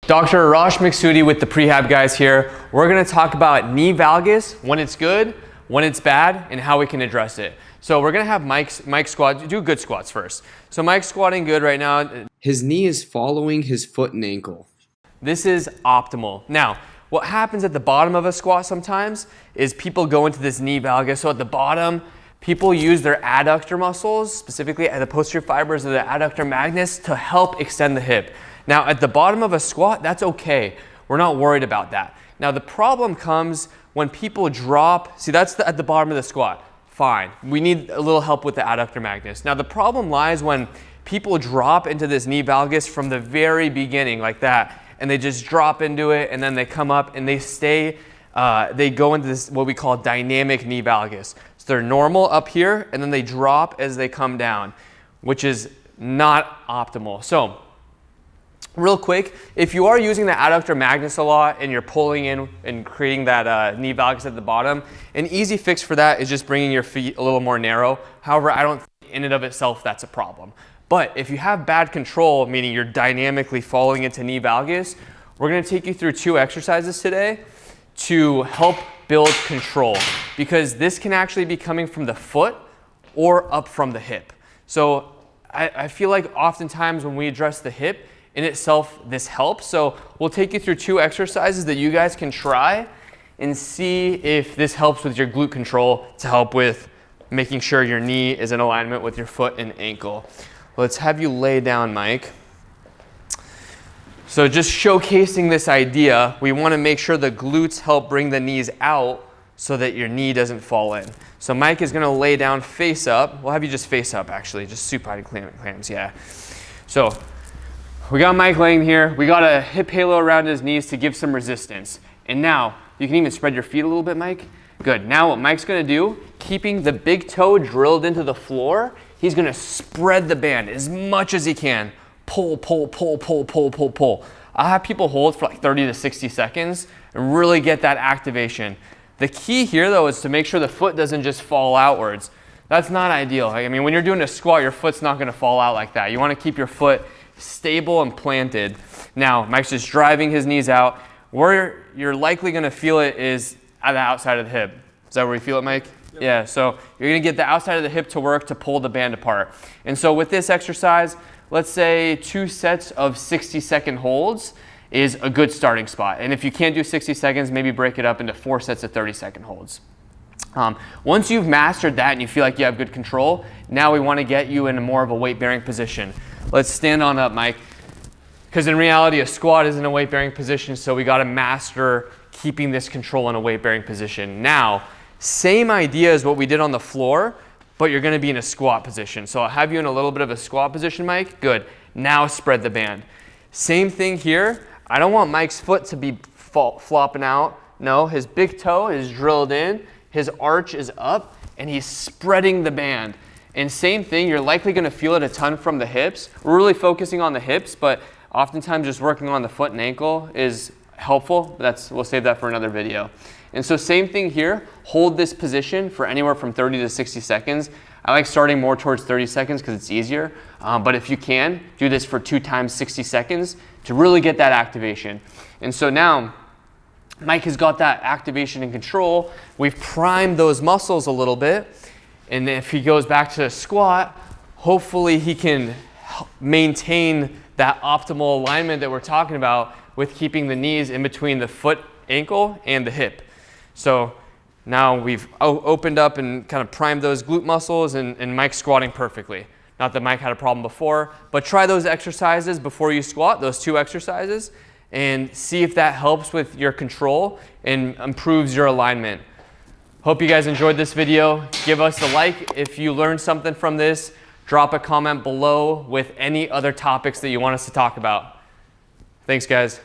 Dr. Arash Maksudi with the Prehab guys here. We're gonna talk about knee valgus, when it's good, when it's bad, and how we can address it. So we're gonna have Mike squat, do good squats first. So Mike's squatting good right now. His knee is following his foot and ankle. This is optimal. Now, what happens at the bottom of a squat sometimes is people go into this knee valgus. So at the bottom, people use their adductor muscles, specifically at the posterior fibers of the adductor magnus, to help extend the hip. Now, at the bottom of a squat, that's okay. We're not worried about that. Now, the problem comes when people drop. See, that's at the bottom of the squat. Fine. We need a little help with the adductor magnus. Now, the problem lies when people drop into this knee valgus from the very beginning, like that, and they just drop into it, and then they come up and they stay, they go into this, what we call dynamic knee valgus. So they're normal up here, and then they drop as they come down, which is not optimal. So, real quick, if you are using the adductor magnus a lot and you're pulling in and creating that knee valgus at the bottom, an easy fix for that is just bringing your feet a little more narrow. However, I don't think in and of itself that's a problem. But if you have bad control, meaning you're dynamically falling into knee valgus, we're gonna take you through 2 exercises today to help build control, because this can actually be coming from the foot or up from the hip. So I feel like oftentimes when we address the hip, in itself, this helps. So we'll take you through 2 exercises that you guys can try and see if this helps with your glute control to help with making sure your knee is in alignment with your foot and ankle. Let's have you lay down, Mike. So just showcasing this idea, we want to make sure the glutes help bring the knees out so that your knee doesn't fall in. So Mike is going to lay down face up. We'll have you just face up, actually, just supine clams, yeah. So we got Mike laying here. We got a hip halo around his knees to give some resistance. And now, you can even spread your feet a little bit, Mike. Good. Now what Mike's gonna do, keeping the big toe drilled into the floor, he's gonna spread the band as much as he can. Pull, pull, pull, pull, pull, pull, pull. I'll have people hold for like 30 to 60 seconds and really get that activation. The key here though is to make sure the foot doesn't just fall outwards. That's not ideal. I mean, when you're doing a squat, your foot's not gonna fall out like that. You wanna keep your foot stable and planted. Now, Mike's just driving his knees out. Where you're likely gonna feel it is at the outside of the hip. Is that where you feel it, Mike? Yep. Yeah, so you're gonna get the outside of the hip to work to pull the band apart. And so with this exercise, let's say 2 sets of 60-second holds is a good starting spot. And if you can't do 60 seconds, maybe break it up into 4 sets of 30-second holds. Once you've mastered that and you feel like you have good control, now we wanna get you in more of a weight-bearing position. Let's stand on up, Mike. Because in reality, a squat isn't a weight-bearing position, so we gotta master keeping this control in a weight-bearing position. Now, same idea as what we did on the floor, but you're gonna be in a squat position. So I'll have you in a little bit of a squat position, Mike. Good. Now spread the band. Same thing here. I don't want Mike's foot to be flopping out. No, his big toe is drilled in, his arch is up, and he's spreading the band. And same thing, you're likely gonna feel it a ton from the hips. We're really focusing on the hips, but oftentimes just working on the foot and ankle is helpful. We'll save that for another video. And so same thing here, hold this position for anywhere from 30 to 60 seconds. I like starting more towards 30 seconds because it's easier. But if you can, do this for 2 times 60 seconds to really get that activation. And so now, Mike has got that activation and control. We've primed those muscles a little bit. And if he goes back to a squat, hopefully he can maintain that optimal alignment that we're talking about with keeping the knees in between the foot, ankle, and the hip. So now we've opened up and kind of primed those glute muscles, and Mike's squatting perfectly. Not that Mike had a problem before, but try those exercises before you squat, those 2 exercises, and see if that helps with your control and improves your alignment. Hope you guys enjoyed this video. Give us a like if you learned something from this. Drop a comment below with any other topics that you want us to talk about. Thanks, guys.